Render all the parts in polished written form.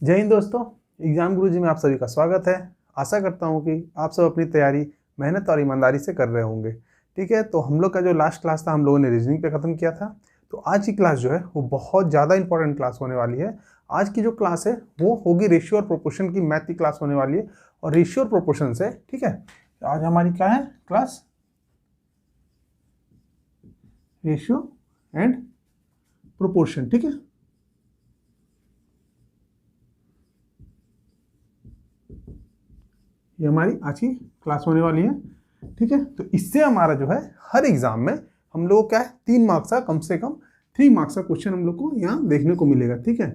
जय हिंद दोस्तों। एग्जाम गुरुजी में आप सभी का स्वागत है। आशा करता हूं कि आप सब अपनी तैयारी मेहनत और ईमानदारी से कर रहे होंगे। ठीक है, तो हम लोग का जो लास्ट क्लास था हम लोगों ने रीजनिंग पे ख़त्म किया था। तो आज की क्लास जो है वो बहुत ज़्यादा इंपॉर्टेंट क्लास होने वाली है। आज की जो क्लास है वो होगी रेशियो और प्रोपोर्शन की मैथ की क्लास होने वाली है। और रेशियो और प्रोपोर्शन से, ठीक है, आज हमारी क्या है क्लास, रेशियो एंड प्रोपोर्शन। ठीक है, ये हमारी आज की क्लास होने वाली है। ठीक है, तो इससे हमारा जो है हर एग्जाम में हम लोग क्या है 3 मार्क्स का, कम से कम 3 मार्क्स का क्वेश्चन हम लोग को यहाँ देखने को मिलेगा। ठीक है,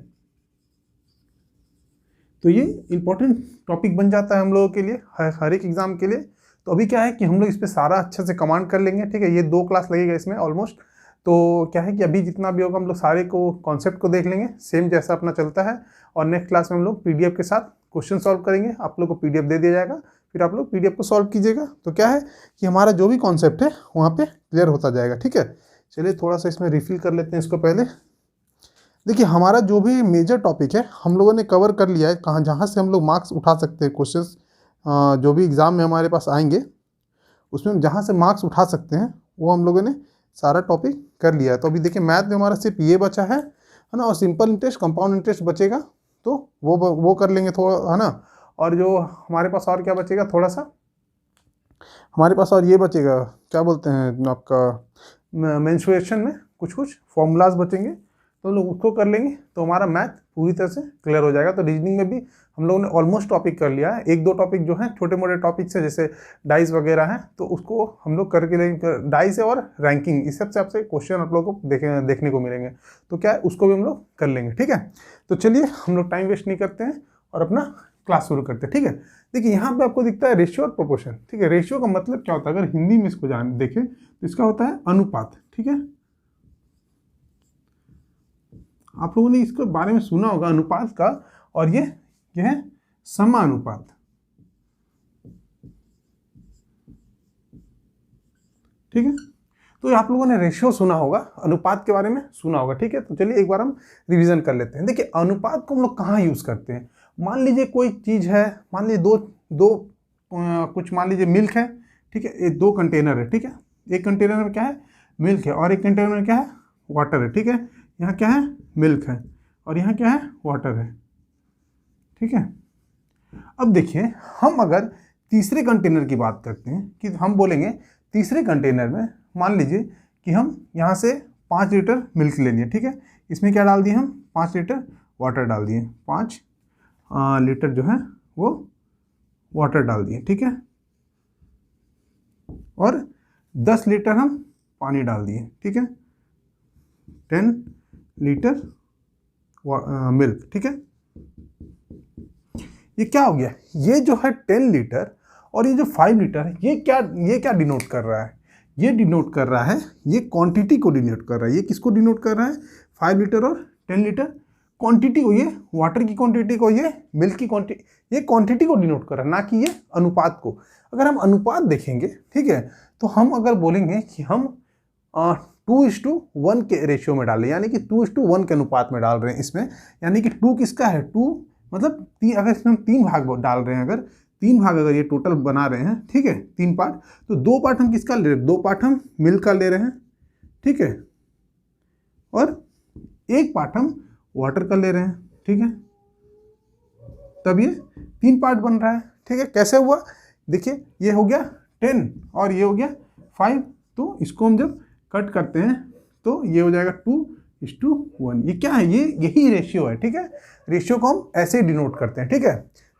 तो ये इंपॉर्टेंट टॉपिक बन जाता है हम लोगों के लिए, हर एक एग्जाम के लिए। तो अभी क्या है कि हम लोग इस पर सारा अच्छे से कमांड कर लेंगे। ठीक है, ये 2 क्लास लगेगा इसमें ऑलमोस्ट। तो क्या है कि अभी जितना भी होगा हम लोग सारे को कॉन्सेप्ट को देख लेंगे, सेम जैसा अपना चलता है। और नेक्स्ट क्लास में हम लोग पीडीएफ के साथ क्वेश्चन सॉल्व करेंगे। आप लोग को पीडीएफ दे दिया जाएगा, फिर आप लोग पीडीएफ को सॉल्व कीजिएगा। तो क्या है कि हमारा जो भी कॉन्सेप्ट है वहाँ पे क्लियर होता जाएगा। ठीक है, चलिए थोड़ा सा इसमें रिफिल कर लेते हैं इसको पहले। देखिए, हमारा जो भी मेजर टॉपिक है हम लोगों ने कवर कर लिया है, कहाँ जहाँ से हम लोग मार्क्स उठा सकते हैं क्वेश्चंस, जो भी एग्ज़ाम में हमारे पास आएंगे उसमें जहाँ से मार्क्स उठा सकते हैं वो हम लोगों ने सारा टॉपिक कर लिया है। तो अभी देखिए मैथ में हमारा सिर्फ ये बचा है ना, और सिंपल इंटरेस्ट कंपाउंड इंटरेस्ट बचेगा, तो वो कर लेंगे थोड़ा, है ना। और जो हमारे पास और क्या बचेगा, थोड़ा सा हमारे पास और ये बचेगा, क्या बोलते हैं आपका मेंस्ट्रुएशन में कुछ कुछ फॉर्मूलाज बचेंगे, तो हम लोग उसको कर लेंगे तो हमारा मैथ पूरी तरह से क्लियर हो जाएगा। तो रीजनिंग में भी हम लोगों ने ऑलमोस्ट टॉपिक कर लिया है। 1-2 टॉपिक जो हैं छोटे मोटे टॉपिक्स है, जैसे डाइस वगैरह हैं, तो उसको हम लोग करके लेंगे। डाइस है और रैंकिंग, इस सबसे आपसे क्वेश्चन आप लोगों को देखने को मिलेंगे, तो क्या है उसको भी हम लोग कर लेंगे। ठीक है, तो चलिए हम लोग टाइम वेस्ट नहीं करते हैं और अपना क्लास शुरू करते हैं। ठीक है, देखिए यहाँ पे आपको दिखता है रेशियो और प्रोपोर्शन। ठीक है, रेशियो का मतलब क्या होता है, अगर हिंदी में इसको जान देखें तो इसका होता है अनुपात। ठीक है, आप लोगों ने इसके बारे में सुना होगा अनुपात का, और ये है समानुपात। ठीक है, तो आप लोगों ने रेशियो सुना होगा, अनुपात के बारे में सुना होगा। ठीक है, तो चलिए एक बार हम रिवीजन कर लेते हैं। देखिए अनुपात को हम लोग कहाँ यूज करते हैं, मान लीजिए कोई चीज है, मान लीजिए कुछ मान लीजिए मिल्क है। ठीक है, ये 2 कंटेनर है। ठीक है, एक कंटेनर में क्या है, मिल्क है, और एक कंटेनर में क्या है, वाटर है। ठीक है, यहाँ क्या है, मिल्क है, और यहाँ क्या है, वाटर है। ठीक है, अब देखिए हम अगर तीसरे कंटेनर की बात करते हैं, कि हम बोलेंगे तीसरे कंटेनर में मान लीजिए कि हम यहाँ से 5 लीटर मिल्क ले लिए। ठीक है, इसमें क्या डाल दिए हम, 5 लीटर वाटर डाल दिए, 5 लीटर जो है वो वाटर डाल दिए। ठीक है, और 10 लीटर हम पानी डाल दिए। ठीक है, 10 लीटर मिल्क। ठीक है, ये क्या हो गया, ये जो है 10 लीटर और ये जो 5 लीटर है, ये क्या डिनोट कर रहा है, ये डिनोट कर रहा है, ये क्वांटिटी को डिनोट कर रहा है। ये किसको डिनोट कर रहा है, 5 लीटर और 10 लीटर क्वांटिटी को, ये वाटर की क्वांटिटी को, ये मिल्क की क्वांटिटी, ये क्वांटिटी को डिनोट कर रहा है, ना कि ये अनुपात को। अगर हम अनुपात देखेंगे, ठीक है, तो हम अगर बोलेंगे कि हम 2:1 के रेशियो में डालें, यानी कि 2:1 के अनुपात में डाल रहे हैं इसमें, यानी कि 2 किसका है, 2 मतलब अगर इसमें हम 3 भाग डाल रहे हैं, अगर 3 भाग अगर ये टोटल बना रहे हैं, ठीक है, 3 पार्ट, तो 2 पार्ट हम किसका ले रहे हैं, 2 पार्ट हम मिल्क का ले रहे हैं। ठीक है, और 1 पार्ट हम वाटर का ले रहे हैं। ठीक है, तब ये 3 पार्ट बन रहा है। ठीक है, कैसे हुआ, देखिए ये हो गया 10 और ये हो गया 5, तो इसको हम जब कट करते हैं तो ये हो जाएगा 2:1। ये क्या है, ये यही रेशियो है। ठीक है, रेशियो को हम ऐसे ही डिनोट करते हैं। ठीक है,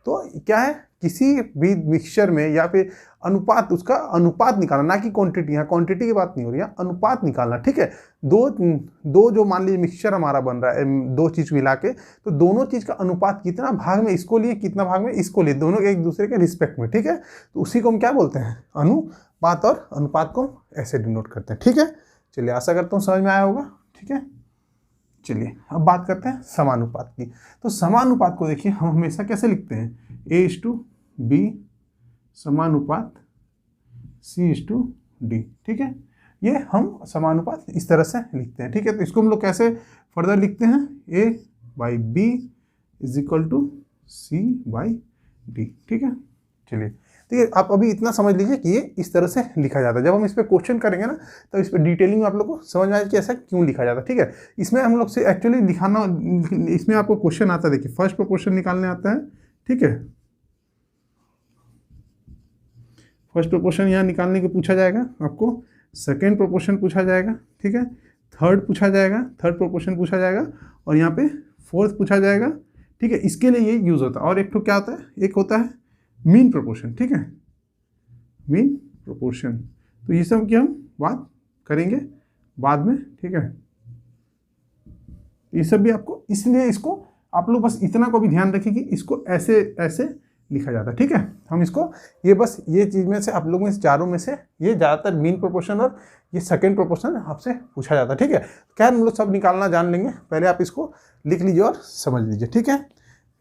तो क्या है, किसी भी मिक्सचर में या फिर अनुपात, उसका अनुपात निकालना, ना कि क्वांटिटी। यहाँ क्वांटिटी की बात नहीं हो रही है, अनुपात निकालना। ठीक है, दो जो मान लीजिए मिक्सचर हमारा बन रहा है, 2 चीज़ मिला के, तो दोनों चीज़ का अनुपात कितना भाग में इसको लिए, कितना भाग में इसको लिए, दोनों एक दूसरे के रिस्पेक्ट में। ठीक है, तो उसी को हम क्या बोलते हैं, अनुपात, और अनुपात को हम ऐसे डिनोट करते हैं। ठीक है, चलिए आशा करता हूँ समझ में आया होगा। ठीक है, चलिए अब बात करते हैं समानुपात की। तो समानुपात को देखिए हम हमेशा कैसे लिखते हैं, A:B समानुपात C:D। ठीक है, ये हम समानुपात इस तरह से लिखते हैं। ठीक है, तो इसको हम लोग कैसे फर्दर लिखते हैं, A/B is equal to C/D, ठीक है। चलिए ठीक है, आप अभी इतना समझ लीजिए कि ये इस तरह से लिखा जाता है। जब हम इस पर क्वेश्चन करेंगे ना तो इस पर डिटेलिंग में आप लोग को समझ में आएगा कि ऐसा क्यों लिखा जाता है, ठीक है। इसमें हम लोग से एक्चुअली दिखाना, इसमें आपको क्वेश्चन आता है, देखिए फर्स्ट प्रोपोर्शन निकालने आता है, ठीक है। फर्स्ट प्रोपोर्शन यहाँ निकालने को पूछा जाएगा आपको, सेकेंड प्रोपोर्शन पूछा जाएगा, ठीक है, थर्ड पूछा जाएगा, थर्ड प्रोपोर्शन पूछा जाएगा, और यहाँ पे फोर्थ पूछा जाएगा, ठीक है। इसके लिए ये यूज होता है। और एक तो क्या होता है, एक होता है मीन प्रोपोर्शन, ठीक है, मीन प्रोपोर्शन। तो ये सब की हम बात करेंगे बाद में, ठीक है। ये सब भी आपको, इसलिए इसको आप लोग बस इतना को भी ध्यान रखिए कि इसको ऐसे ऐसे लिखा जाता है, ठीक है। हम इसको ये बस ये चीज में से आप लोग में चारों में से ये ज़्यादातर मीन प्रोपोर्शन और ये सेकेंड प्रोपोर्शन आपसे पूछा जाता है, ठीक है। क्या हम लोग सब निकालना जान लेंगे, पहले आप इसको लिख लीजिए और समझ लीजिए, ठीक है।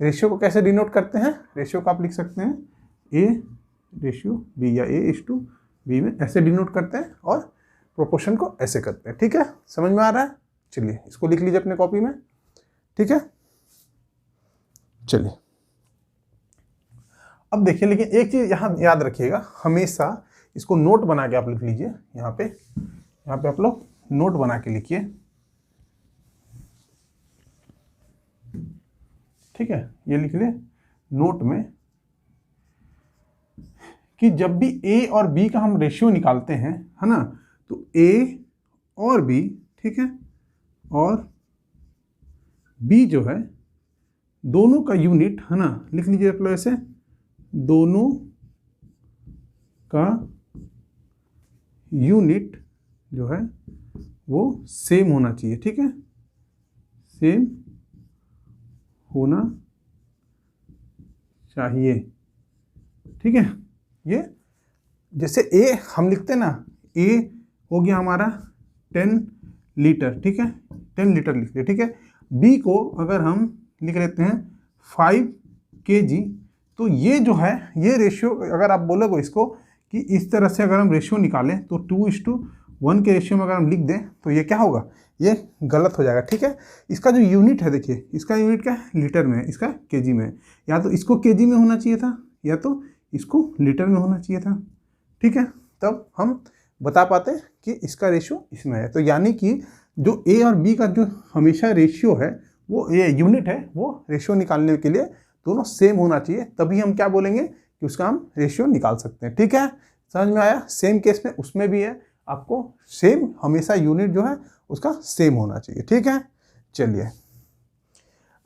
रेशियो को कैसे डिनोट करते हैं, रेशियो को आप लिख सकते हैं A/B या A/B में ऐसे डिनोट करते हैं, और प्रोपोर्शन को ऐसे करते हैं, ठीक है। समझ में आ रहा है? चलिए इसको लिख लीजिए अपने कॉपी में, ठीक है। चलिए अब देखिए, लेकिन एक चीज यहाँ याद रखिएगा, हमेशा इसको नोट बना के आप लिख लीजिए। यहाँ पे आप लोग नोट बना के लिखिए, ठीक है। ये लिख ले नोट में कि जब भी A और B का हम रेशियो निकालते हैं, है ना, तो A और B, ठीक है, और B जो है दोनों का यूनिट, है ना, लिख लीजिए आप लोग ऐसे, दोनों का यूनिट जो है वो सेम होना चाहिए, ठीक है, सेम होना चाहिए, ठीक है। ये जैसे A हम लिखते हैं ना, A हो गया हमारा 10 लीटर, ठीक है, 10 लीटर लिख लिया, ठीक है। B को अगर हम लिख लेते हैं 5 kg, तो ये जो है ये रेशियो, अगर आप बोलोगे इसको कि इस तरह से अगर हम रेशियो निकालें तो 2:1 के रेशियो में अगर हम लिख दें तो ये क्या होगा, ये गलत हो जाएगा, ठीक है। इसका जो यूनिट है, देखिए इसका यूनिट क्या है, लीटर में है, इसका केजी में है। या तो इसको केजी में होना चाहिए था, या तो इसको लीटर में होना चाहिए था, ठीक है। तब हम बता पाते कि इसका रेशियो इसमें है। तो यानी कि जो A और B का जो हमेशा रेशियो है, वो ये यूनिट है, वो रेशियो निकालने के लिए दोनों सेम होना चाहिए, तभी हम क्या बोलेंगे कि उसका हम रेशियो निकाल सकते हैं, ठीक है। समझ में आया? सेम केस में उसमें भी है, आपको सेम हमेशा यूनिट जो है उसका सेम होना चाहिए, ठीक है। चलिए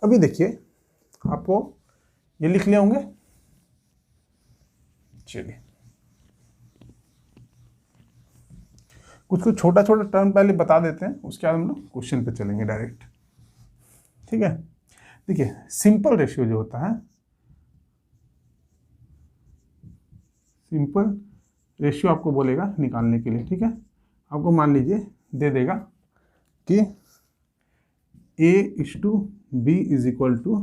अभी देखिए, आपको ये लिख लिए होंगे। चलिए कुछ छोटा छोटा टर्म पहले बता देते हैं, उसके बाद हम लोग क्वेश्चन पे चलेंगे डायरेक्ट, ठीक है। देखिए सिंपल रेशियो जो होता है, सिंपल रेशियो आपको बोलेगा निकालने के लिए, ठीक है। आपको मान लीजिए दे देगा कि A/B इज इक्वल टू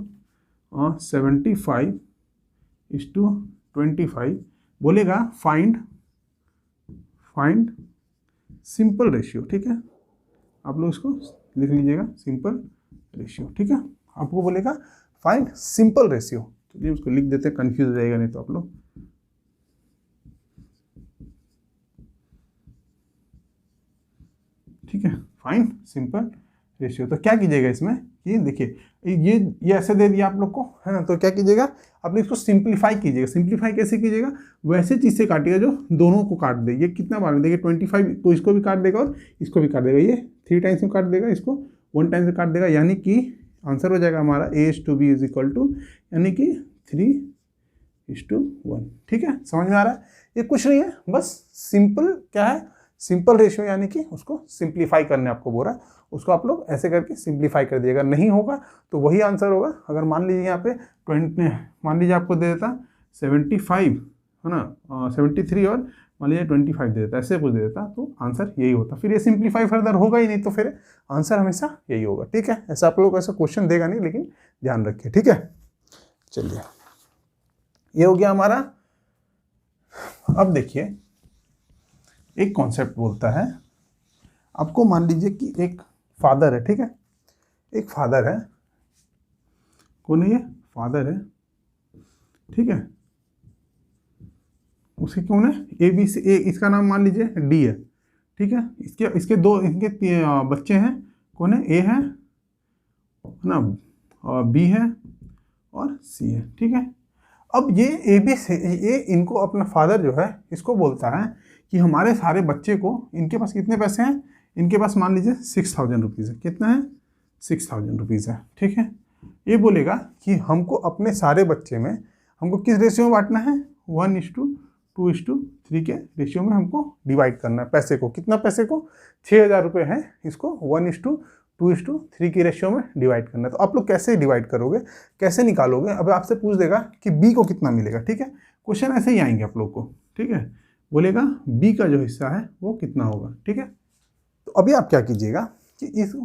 75:25, बोलेगा फाइंड सिंपल रेशियो, ठीक है। आप लोग इसको लिख लीजिएगा, सिंपल रेशियो, ठीक है। आपको बोलेगा फाइंड सिंपल रेशियो, चलिए उसको लिख देते हैं, कंफ्यूज हो जाएगा नहीं तो आप लोग। ठीक है, फाइंड सिंपल रेशियो। तो क्या कीजिएगा इसमें, ये देखिए ये ऐसे दे दिया आप लोग को, है ना, तो क्या कीजिएगा, आप इसको सिंप्लीफाई कीजिएगा। सिंप्लीफाई कैसे कीजिएगा, वैसे चीज़ से काटिएगा जो दोनों को काट दे। ये कितना बार में देखिए 25 को इसको भी काट देगा और इसको भी काट देगा, ये 3 टाइम्स में काट देगा, इसको 1 टाइम से काट देगा, यानी कि आंसर हो जाएगा हमारा A/B इज इक्वल टू, यानी कि 3:1, ठीक है। समझ में आ रहा है? ये कुछ नहीं है, बस सिंपल क्या है, सिंपल रेशियो, यानी कि उसको सिंप्लीफाई करने आपको बोल रहा है, उसको आप लोग ऐसे करके सिंप्लीफाई कर दिएगा। नहीं होगा तो वही आंसर होगा। अगर मान लीजिए यहाँ पे 20, मान लीजिए आपको दे देता 75, है ना, 73 और मान लीजिए 25 दे देता, ऐसे कुछ दे देता, तो आंसर यही होता। फिर ये सिंप्लीफाई फर्दर होगा ही नहीं, तो फिर आंसर हमेशा यही होगा, ठीक है। ऐसा आप लोग ऐसा क्वेश्चन देगा नहीं, लेकिन ध्यान रखिए, ठीक है। चलिए ये हो गया हमारा। अब देखिए एक कॉन्सेप्ट बोलता है, आपको मान लीजिए कि एक फादर है, ठीक है, एक फादर है, कौन है ये? फादर है, ठीक है। उसके कौन है? ए बी सी, ए इसका नाम मान लीजिए डी है, ठीक है। इसके इसके दो इनके बच्चे हैं, कौन है? ए है ना, और बी है और सी है, ठीक है। अब ये ए बी सी, ये इनको अपना फादर जो है इसको बोलता है कि हमारे सारे बच्चे को, इनके पास कितने पैसे हैं? इनके पास मान लीजिए 6000 रुपीज़ है। कितना है? 6000 रुपीज़ है, ठीक है। ये बोलेगा कि हमको अपने सारे बच्चे में हमको किस रेशियो में बांटना है? 1:2:3 के रेशियो में हमको डिवाइड करना है पैसे को। कितना पैसे को? 6000 रुपये है, इसको 1:2:3 की रेशियो में डिवाइड करना है। तो आप लोग कैसे डिवाइड करोगे, कैसे निकालोगे? अब आपसे पूछ देगा कि बी को कितना मिलेगा, ठीक है। क्वेश्चन ऐसे ही आएंगे आप लोग को, ठीक है। बोलेगा बी का जो हिस्सा है वो कितना होगा, ठीक है। तो अभी आप क्या कीजिएगा कि इस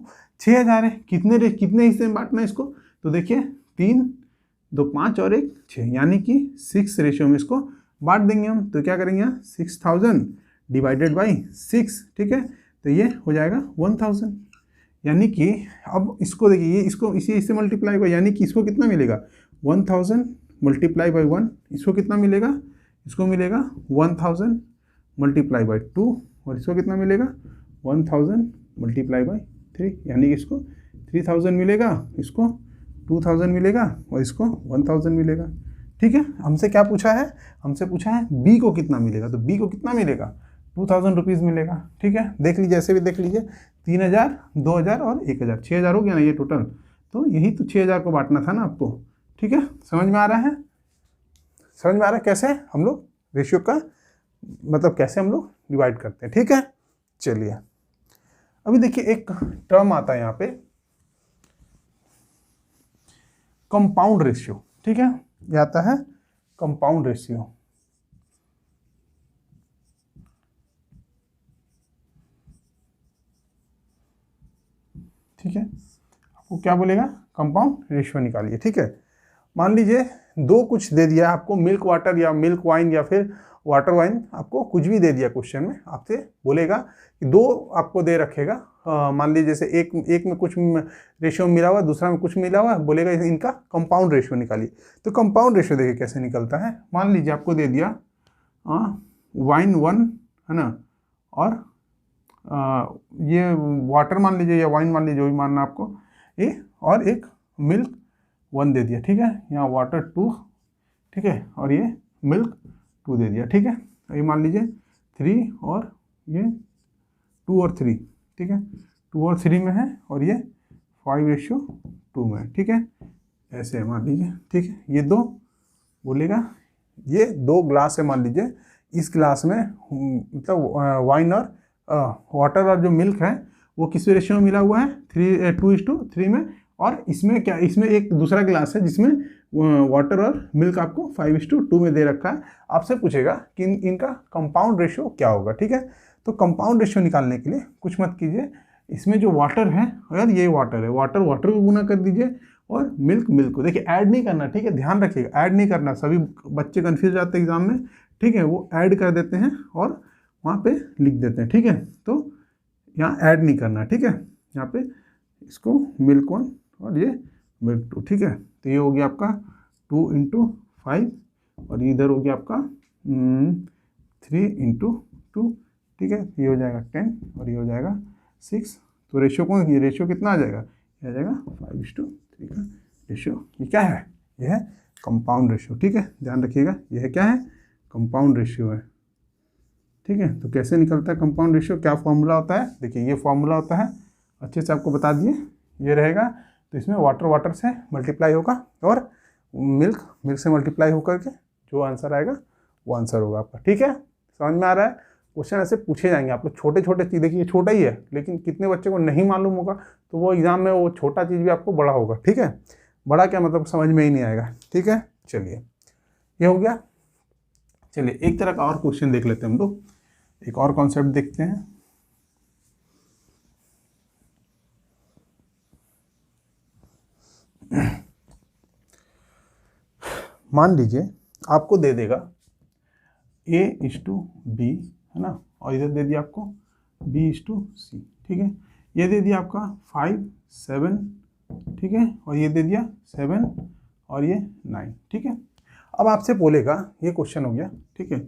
6000 है, कितने हिस्से में बांटना है इसको? तो देखिए 3, 2, 5 और 1, 6, यानी कि 6 रेशियो में इसको बांट देंगे हम। तो क्या करेंगे यहाँ? 6000 डिवाइडेड बाई 6, ठीक है। तो ये हो जाएगा 1000, यानी कि अब इसको देखिए, ये इसको इससे मल्टीप्लाई होगा, यानी कि इसको कितना मिलेगा? 1000 मल्टीप्लाई बाई 1, इसको कितना मिलेगा? इसको मिलेगा 1000 मल्टीप्लाई बाई 2, और इसको कितना मिलेगा? 1000 मल्टीप्लाई बाई 3, यानी कि इसको 3000 मिलेगा, इसको 2000 मिलेगा और इसको 1000 मिलेगा, ठीक है। हमसे क्या पूछा है? हमसे पूछा है बी को कितना मिलेगा। तो बी को कितना मिलेगा? 2000 रुपीज़ मिलेगा, ठीक है। देख लीजिए, ऐसे भी देख लीजिए, 3000, 2000 और 1000, 6000 हो गया ना ये टोटल। तो यही तो 6000 को बांटना था ना आपको, ठीक है। समझ में आ रहा है? समझ में आ रहा है कैसे हम लोग रेशियो का मतलब कैसे हम लोग डिवाइड करते हैं, ठीक है। चलिए अभी देखिए, एक टर्म आता है यहाँ पे, कंपाउंड रेशियो, ठीक है। ये आता है कंपाउंड रेशियो, ठीक है। आपको क्या बोलेगा? कंपाउंड रेशियो निकालिए, ठीक है। मान लीजिए दो कुछ दे दिया आपको, मिल्क वाटर या मिल्क वाइन या फिर वाटर वाइन, आपको कुछ भी दे दिया क्वेश्चन में। आपसे बोलेगा कि दो आपको दे रखेगा, मान लीजिए जैसे एक में कुछ रेशियो मिला हुआ, दूसरा में कुछ मिला हुआ, बोलेगा इनका कंपाउंड रेशियो निकालिए। तो कंपाउंड रेशियो देखिए कैसे निकलता है। मान लीजिए आपको दे दिया वाइन 1 है ना, और ये वाटर मान लीजिए या वाइन मान लीजिए, जो भी मानना आपको, ये और एक मिल्क 1 दे दिया, ठीक है। यहाँ वाटर 2, ठीक है, और ये मिल्क 2 दे दिया, ठीक है। ये मान लीजिए 3 और ये 2 और 3, ठीक है, 2 और 3 में है, और ये 5:2 में है, ठीक है। ऐसे है मान लीजिए, ठीक है। ये दो बोलेगा, ये 2 ग्लास है मान लीजिए, इस ग्लास में मतलब वाइन और वाटर और जो मिल्क है वो किस रेशियो में मिला हुआ है? 2:3 में। और इसमें क्या, इसमें एक दूसरा ग्लास है जिसमें वाटर और मिल्क आपको 5:2 में दे रखा है। आपसे पूछेगा कि इनका कंपाउंड रेशियो क्या होगा, ठीक है। तो कंपाउंड रेशियो निकालने के लिए कुछ मत कीजिए, इसमें जो वाटर है, अगर ये वाटर है, वाटर वाटर को गुना कर दीजिए, और मिल्क मिल्क को, देखिए ऐड नहीं करना, ठीक है, ध्यान रखिएगा, ऐड नहीं करना। सभी बच्चे कन्फ्यूज जाते हैं एग्जाम में, ठीक है, वो ऐड कर देते हैं और वहाँ पे लिख देते हैं, ठीक है। तो यहाँ ऐड नहीं करना, ठीक है। यहाँ पे इसको मिल्क 1 और ये मिल्क 2, ठीक है। तो ये हो गया आपका 2 × 5, और इधर हो गया आपका 3 × 2, ठीक है। ये हो जाएगा 10 और ये हो जाएगा 6। तो रेशियो को, ये रेशियो कितना आ जाएगा? ये आ जाएगा 5:3 का रेशियो। ये क्या है? ये है कंपाउंड रेशियो, ठीक है। ध्यान रखिएगा, ये है क्या है? कंपाउंड रेशियो है, ठीक है। तो कैसे निकलता है कंपाउंड रेशियो, क्या फॉर्मूला होता है? देखिए ये फॉर्मूला होता है, अच्छे से आपको बता दिए, ये रहेगा। तो इसमें वाटर वाटर से मल्टीप्लाई होगा और मिल्क मिल्क से मल्टीप्लाई होकर के जो आंसर आएगा वो आंसर होगा आपका, ठीक है। समझ में आ रहा है? क्वेश्चन ऐसे पूछे जाएंगे आप लोग, छोटे छोटे चीज़, देखिए छोटा ही है लेकिन कितने बच्चे को नहीं मालूम होगा, तो वो एग्जाम में वो छोटा चीज़ भी आपको बड़ा होगा, ठीक है। बड़ा क्या मतलब समझ में ही नहीं आएगा, ठीक है। चलिए ये हो गया। चलिए एक तरह का और क्वेश्चन देख लेते हैं हम लोग, एक और कॉन्सेप्ट देखते हैं। मान लीजिए आपको दे देगा A:B है ना, और इधर दे दिया आपको B:C, ठीक है। ये दे दिया आपका 5, 7, ठीक है, और ये दे दिया 7 और ये 9, ठीक है। अब आपसे बोलेगा, ये क्वेश्चन हो गया, ठीक है।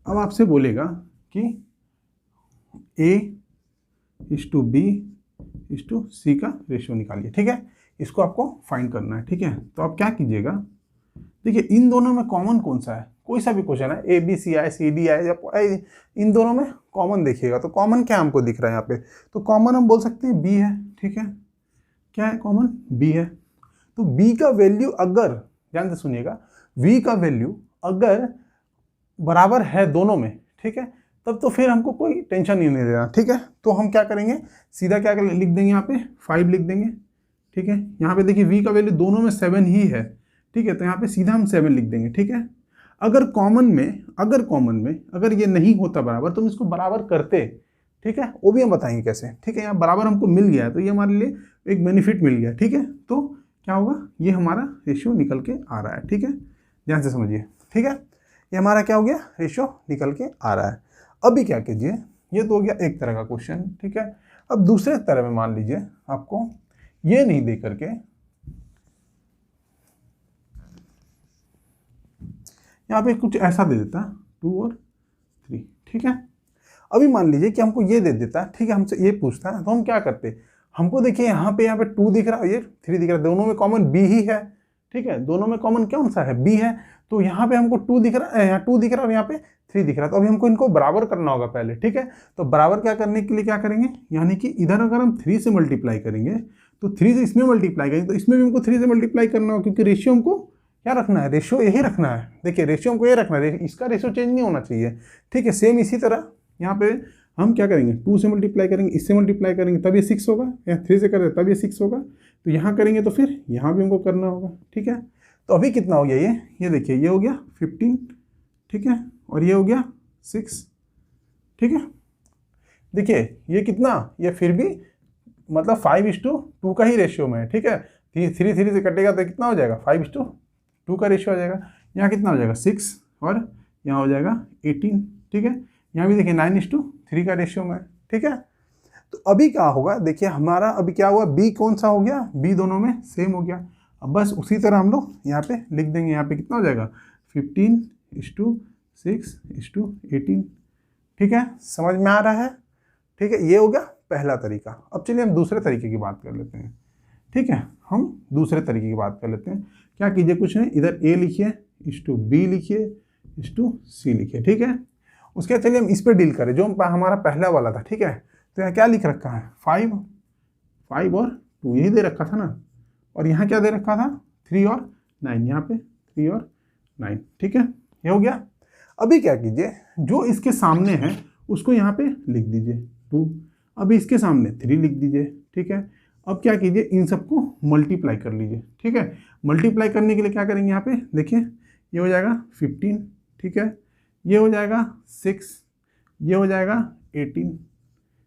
अब आपसे बोलेगा कि A/B/C का रेशियो निकालिए, ठीक है। इसको आपको फाइंड करना है, ठीक है। तो आप क्या कीजिएगा, देखिए इन दोनों में कॉमन कौन सा है, कोई सा भी क्वेश्चन है, ABC आए, CD आए, या इन दोनों में कॉमन देखिएगा। तो कॉमन क्या हमको दिख रहा है यहाँ पे, तो कॉमन हम बोल सकते हैं B है, ठीक है। क्या है कॉमन, B है। तो B का वैल्यू अगर, ध्यान से सुनिएगा, V का वैल्यू अगर बराबर है दोनों में, ठीक है, तब तो फिर हमको कोई टेंशन ही नहीं लेना, ठीक है। तो हम क्या करेंगे, सीधा क्या लिख देंगे, यहाँ पे 5 लिख देंगे, ठीक है। यहाँ पे देखिए V का वैल्यू दोनों में 7 ही है, ठीक है, तो यहाँ पे सीधा हम 7 लिख देंगे, ठीक है। अगर कॉमन में अगर ये नहीं होता बराबर, तो हम इसको बराबर करते, ठीक है, वो भी हम बताएंगे कैसे, ठीक है। यहाँ बराबर हमको मिल गया है, तो ये हमारे लिए एक बेनिफिट मिल गया, ठीक है। तो क्या होगा, ये हमारा रेशियो निकल के आ रहा है, ठीक है, ध्यान से समझिए, ठीक है। ये हमारा क्या हो गया, रेशियो निकल के आ रहा है। अभी क्या कीजिए, ये तो हो गया एक तरह का क्वेश्चन, ठीक है। अब दूसरे तरह में मान लीजिए आपको ये नहीं दे करके यहाँ पे कुछ ऐसा दे देता 2 और 3, ठीक है। अभी मान लीजिए कि हमको ये दे देता, ठीक है, हमसे ये पूछता है, तो हम क्या करते, हमको देखिए यहाँ पे 2 दिख रहा है, ये 3 दिख रहा है, दोनों में कॉमन B ही है, ठीक है, दोनों में कॉमन कौन सा है, B है। तो यहाँ पे हमको 2 दिख रहा है, यहाँ 2 दिख रहा है और यहाँ पे 3 दिख रहा है। तो अभी हमको इनको बराबर करना होगा पहले, ठीक है। तो बराबर क्या करने के लिए क्या करेंगे, यानी कि इधर अगर हम 3 से मल्टीप्लाई करेंगे, तो 3 से इसमें मल्टीप्लाई करेंगे, तो इसमें भी हमको 3 से मल्टीप्लाई करना होगा, क्योंकि रेशियो हमको क्या रखना है, रेशियो यही रखना है। देखिए रेशियो हमको ये रखना है, इसका रेशियो चेंज नहीं होना चाहिए, ठीक है। सेम इसी तरह यहाँ पे हम क्या करेंगे, 2 से मल्टीप्लाई करेंगे, इससे मल्टीप्लाई करेंगे तब ये 6 होगा, या 3 से करें तब ये 6 होगा। तो यहाँ करेंगे तो फिर यहाँ भी हमको करना होगा, ठीक है। तो अभी कितना हो गया, ये देखिए, ये हो गया 15, ठीक है, और ये हो गया 6, ठीक है। देखिए ये कितना, ये फिर भी मतलब 5:2 का ही रेशियो में है, ठीक है। 3 से कटेगा तो कितना हो जाएगा, 5:2 का रेशियो आ जाएगा। यहाँ कितना हो जाएगा 6 और यहाँ हो जाएगा 18, ठीक है। यहाँ भी देखिए 9:3 का रेशियो में है, ठीक है। तो अभी क्या होगा, देखिए हमारा अभी क्या हुआ, B कौन सा हो गया, B दोनों में सेम हो गया। अब बस उसी तरह हम लोग यहाँ पे लिख देंगे, यहाँ पे कितना हो जाएगा 15:6:18, ठीक है, समझ में आ रहा है, ठीक है। ये हो गया पहला तरीका। अब चलिए हम दूसरे तरीके की बात कर लेते हैं, ठीक है। हम दूसरे तरीके की बात कर लेते हैं। क्या कीजिए, कुछ नहीं, इधर A लिखिए, B लिखिए, C लिखिए, ठीक है। उसके बाद चलिए हम इस पर डील करें, जो हमारा पहला वाला था, ठीक है। तो यहाँ क्या लिख रखा है, 5 और 2 यही दे रखा था ना, और यहाँ क्या दे रखा था 3 और 9, यहाँ पे 3 और 9, ठीक है, ये हो गया। अभी क्या कीजिए, जो इसके सामने है उसको यहाँ पे लिख दीजिए 2, अभी इसके सामने 3 लिख दीजिए, ठीक है। अब क्या कीजिए, इन सबको मल्टीप्लाई कर लीजिए, ठीक है। मल्टीप्लाई करने के लिए क्या करेंगे, यहाँ पे देखिए ये हो जाएगा 15, ठीक है, ये हो जाएगा 6, ये हो जाएगा 18,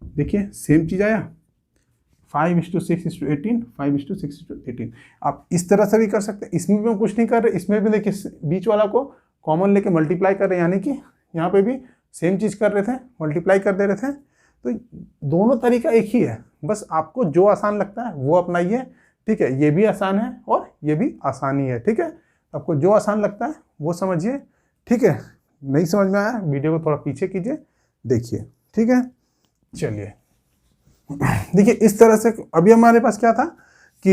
देखिए सेम चीज़ आया, 5:6:18, 5:6:18। आप इस तरह से भी कर सकते हैं, इसमें भी हम कुछ नहीं कर रहे, इसमें भी देखिए बीच वाला को कॉमन लेके मल्टीप्लाई कर रहे हैं, यानी कि यहाँ पे भी सेम चीज़ कर रहे थे, मल्टीप्लाई कर दे रहे थे। तो दोनों तरीका एक ही है, बस आपको जो आसान लगता है वो अपनाइए, ठीक है। ये भी आसान है और ये भी आसानी है, ठीक है। आपको जो आसान लगता है वो समझिए, ठीक है। नहीं समझ में आया, वीडियो को थोड़ा पीछे कीजिए, देखिए, ठीक है। चलिए देखिए इस तरह से अभी हमारे पास क्या था कि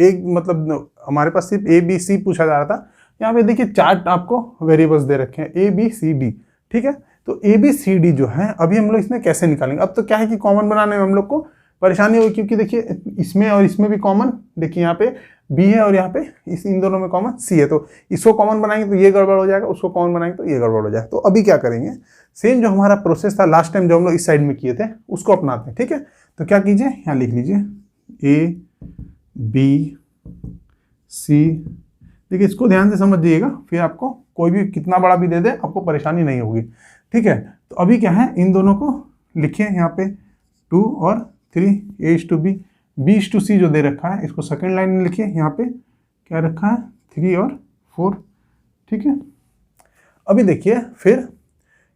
एक मतलब हमारे पास सिर्फ ABC पूछा जा रहा था। यहाँ पे देखिए 4 आपको वेरिएबल्स दे रखे हैं ABCD, ठीक है। तो ABCD जो है अभी हम लोग इसमें कैसे निकालेंगे, अब तो क्या है कि कॉमन बनाने में हम लोग को परेशानी होगी, क्योंकि देखिए इसमें और इसमें भी कॉमन, देखिए यहाँ पे B है और यहाँ पे इन दोनों में कॉमन C है। तो इसको कॉमन बनाएंगे तो ये गड़बड़ हो जाएगा, उसको कॉमन बनाएंगे तो ये गड़बड़ हो जाएगा। तो अभी क्या करेंगे, सेम जो हमारा प्रोसेस था लास्ट टाइम जो हम लोग इस साइड में किए थे उसको अपनाते हैं, ठीक है। तो क्या कीजिए, यहाँ लिख लीजिए ABC, देखिए इसको ध्यान से समझिएगा, फिर आपको कोई भी कितना बड़ा भी दे दे आपको परेशानी नहीं होगी, ठीक है। तो अभी क्या है, इन दोनों को लिखिए यहाँ पे 2 और 3, A/B, B/C जो दे रखा है इसको सेकंड लाइन में लिखिए, यहाँ पे क्या रखा है 3 और 4, ठीक है। अभी देखिए फिर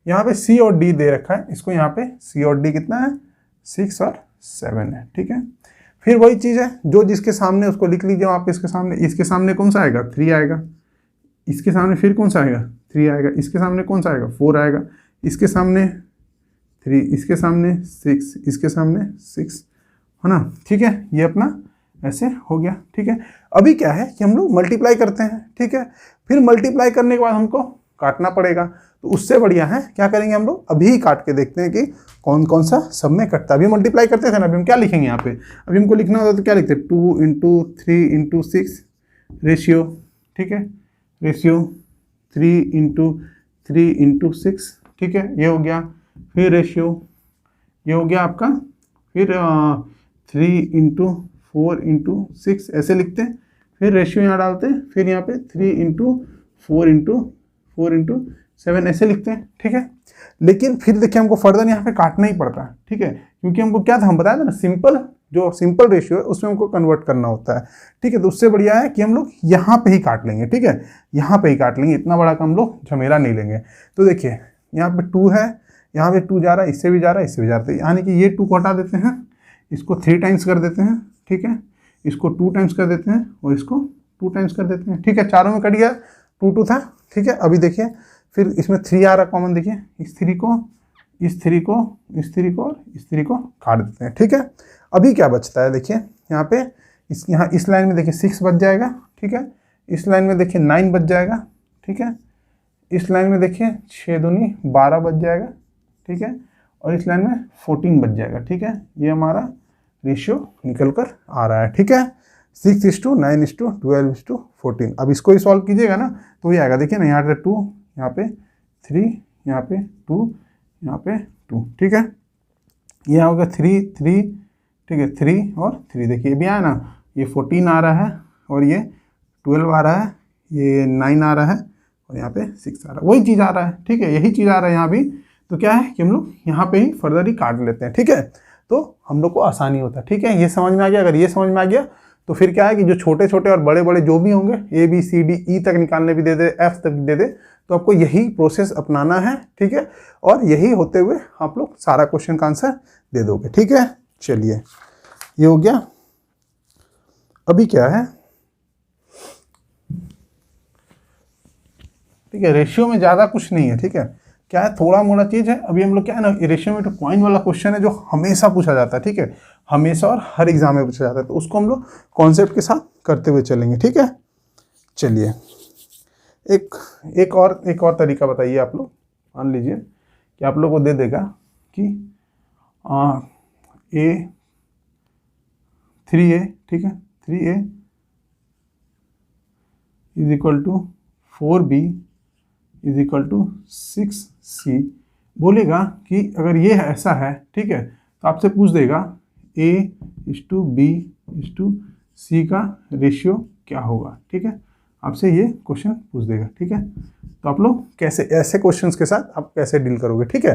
यहाँ पे C और D दे रखा है, इसको यहाँ पे C और D कितना है 6 और 7 है, ठीक है। फिर वही चीज़ है, जो जिसके सामने उसको लिख लीजिए आप, इसके सामने कौन सा आएगा 3 आएगा, इसके सामने फिर कौन सा आएगा 3 आएगा, इसके सामने कौन सा आएगा 4 आएगा, इसके सामने 3, इसके सामने 6, इसके सामने 6, है ना। ठीक है, ये अपना ऐसे हो गया। ठीक है, अभी क्या है कि हम लोग मल्टीप्लाई करते हैं। ठीक है, फिर मल्टीप्लाई करने के बाद हमको काटना पड़ेगा, तो उससे बढ़िया है क्या करेंगे हम लोग, अभी काट के देखते हैं कि कौन कौन सा सब में कटता है। अभी मल्टीप्लाई करते थे ना, अभी हम क्या लिखेंगे यहाँ पे, अभी हमको लिखना होता तो क्या लिखते हैं 2 × 3 × 6 रेशियो। ठीक है, रेशियो 3 × 3 × 6। ठीक है, ये हो गया। फिर रेशियो ये हो गया आपका, फिर 3 × 4 × 6 ऐसे लिखते हैं, फिर रेशियो यहाँ डालते हैं, फिर यहाँ पे 3 × 4 × 4 × 7 ऐसे लिखते हैं। ठीक है, लेकिन फिर देखिए हमको फर्दर यहाँ पे काटना ही पड़ता है। ठीक है, क्योंकि हमको क्या था, हम बताया था ना, सिंपल रेशियो है उसमें हमको कन्वर्ट करना होता है। ठीक है, तो उससे बढ़िया है कि हम लोग यहाँ पे ही काट लेंगे। ठीक है, यहाँ पे ही काट लेंगे, इतना बड़ा का हम लोग झमेला नहीं लेंगे। तो देखिए यहाँ पे 2 है, यहाँ पे 2 जा रहा है, इससे भी जा रहा है, इससे भी जा रहा है, यानी कि ये 2 को हटा देते हैं, इसको 3 टाइम्स कर देते हैं। ठीक है, इसको 2 टाइम्स कर देते हैं और इसको 2 टाइम्स कर देते हैं। ठीक है, चारों में कट गया, 2 था। ठीक है, अभी देखिए फिर इसमें 3 आ रहा कॉमन, देखिए इस 3 को, इस 3 को, इस 3 को और इस 3 को काट देते हैं। ठीक है, अभी क्या बचता है, देखिए यहाँ पे इस लाइन में देखिए 6 बच जाएगा। ठीक है, इस लाइन में देखिए 9 बच जाएगा। ठीक है, इस लाइन में देखिए 6 दूनी 12 बच जाएगा। ठीक है, और इस लाइन में 14 बच जाएगा। ठीक है, ये हमारा रेशियो निकल कर आ रहा है। ठीक है, 6:9:12:14। अब इसको ही सॉल्व कीजिएगा ना तो ये आएगा, देखिए ना, यहाँ पे 2, यहाँ पे 3, यहाँ पे 2, यहाँ पे 2। ठीक है, ये होगा 3 3। ठीक है, 3 और 3, देखिए भी आया ना, ये 14 आ रहा है और ये 12 आ रहा है, ये 9 आ रहा है और यहाँ पे 6 आ रहा है, वही चीज़ आ रहा है। ठीक है, यही चीज़ आ रहा है यहाँ भी। तो क्या है कि हम लोग यहाँ पे ही फर्दर ही काट लेते हैं। ठीक है, तो हम लोग को आसानी होता है। ठीक है, ये समझ में आ गया। अगर ये समझ में आ गया तो फिर क्या है कि जो छोटे छोटे और बड़े बड़े जो भी होंगे, ABCD E तक निकालने भी दे दे, F तक दे दे, तो आपको यही प्रोसेस अपनाना है। ठीक है, और यही होते हुए आप लोग सारा क्वेश्चन का आंसर दे दोगे। ठीक है, चलिए ये हो गया। अभी क्या है, ठीक है, रेशियो में ज़्यादा कुछ नहीं है। ठीक है, क्या है, थोड़ा मोड़ा चीज़ है। अभी हम लोग क्या है ना, रेशियो में तो कॉइन वाला क्वेश्चन है जो हमेशा पूछा जाता है। ठीक है, हमेशा और हर एग्जाम में पूछा जाता है, तो उसको हम लोग कॉन्सेप्ट के साथ करते हुए चलेंगे। ठीक है, चलिए एक और तरीका बताइए आप लोग। मान लीजिए कि आप लोग को दे देगा कि A 3A, ठीक है, 3A = 4B = 6C। बोलेगा कि अगर ये ऐसा है, ठीक है, तो आपसे पूछ देगा A:B:C का रेशियो क्या होगा। ठीक है, आपसे ये क्वेश्चन पूछ देगा। ठीक है, तो आप लोग कैसे ऐसे क्वेश्चंस के साथ आप कैसे डील करोगे। ठीक है,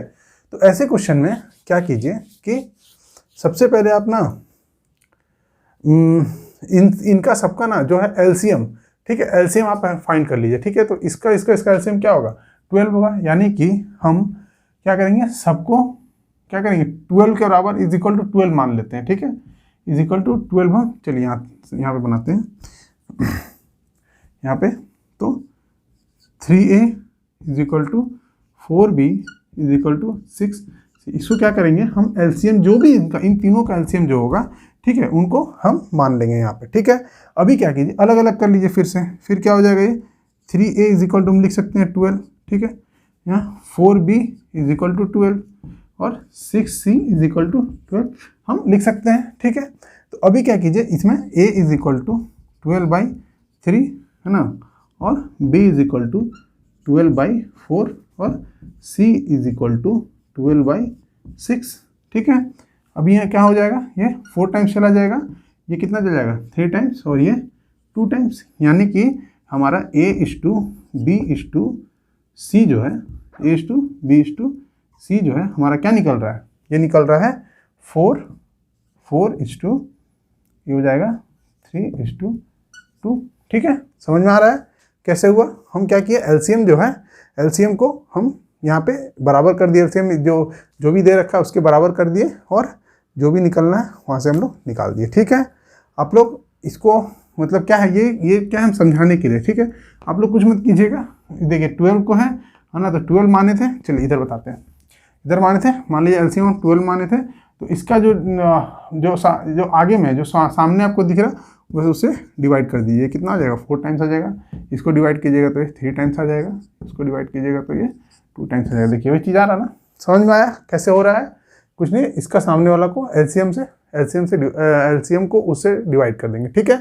तो ऐसे क्वेश्चन में क्या कीजिए कि सबसे पहले आप ना इनका सबका ना जो है एलसीएम, ठीक है, एलसीएम आप फाइंड कर लीजिए। ठीक है, तो इसका एलसीएम क्या होगा, 12 होगा। यानी कि हम क्या करेंगे, सबको क्या करेंगे 12 के बराबर = 12 मान लेते हैं। ठीक है, = 12 हम चलिए यहाँ पे बनाते हैं यहाँ पे। तो 3A = 4B = 6। इसको क्या करेंगे हम, एलसीएम जो भी इनका, इन तीनों का एलसीएम जो होगा, ठीक है, उनको हम मान लेंगे यहाँ पे। ठीक है, अभी क्या कीजिए, अलग अलग कर लीजिए फिर क्या हो जाएगा, ये 3A = हम लिख सकते हैं 12। ठीक है, यहाँ 4B = 12 और 6C = 12 हम लिख सकते हैं। ठीक है, तो अभी क्या कीजिए, इसमें A = 12/3 है ना, और B = 12/4 और C = 12/6। ठीक है, अभी यहाँ क्या हो जाएगा, ये 4 टाइम्स चला जाएगा, ये कितना चला जाएगा 3 टाइम्स और ये 2 टाइम्स। यानी कि हमारा A:B:C जो है, A:B:C जो है हमारा क्या निकल रहा है, ये निकल रहा है 4 ये हो जाएगा 3:2। ठीक है, समझ में आ रहा है कैसे हुआ। हम क्या किए, एलसीएम जो है, एलसीएम को हम यहाँ पे बराबर कर दिए, एलसीएम जो भी दे रखा है उसके बराबर कर दिए, और जो भी निकलना है वहाँ से हम लोग निकाल दिए। ठीक है, आप लोग इसको मतलब क्या है, ये क्या है हम समझाने के लिए। ठीक है, आप लोग कुछ मत कीजिएगा। देखिए 12 को है ना, तो 12 माने थे। चलिए इधर बताते हैं, इधर माने थे, मान लीजिए एलसीएम 12 माने थे, तो इसका जो आगे में जो सामने आपको दिख रहा है बस उससे डिवाइड कर दीजिए। कितना आ जाएगा, 4 टाइम्स आ जाएगा। इसको डिवाइड कीजिएगा तो ये 3 टाइम्स आ जाएगा, इसको डिवाइड कीजिएगा तो ये 2 टाइम्स आ जाएगा। देखिए वही चीज़ आ रहा ना, समझ में आया कैसे हो रहा है? कुछ नहीं, इसका सामने वाला को एलसीएम को उससे डिवाइड कर देंगे। ठीक है,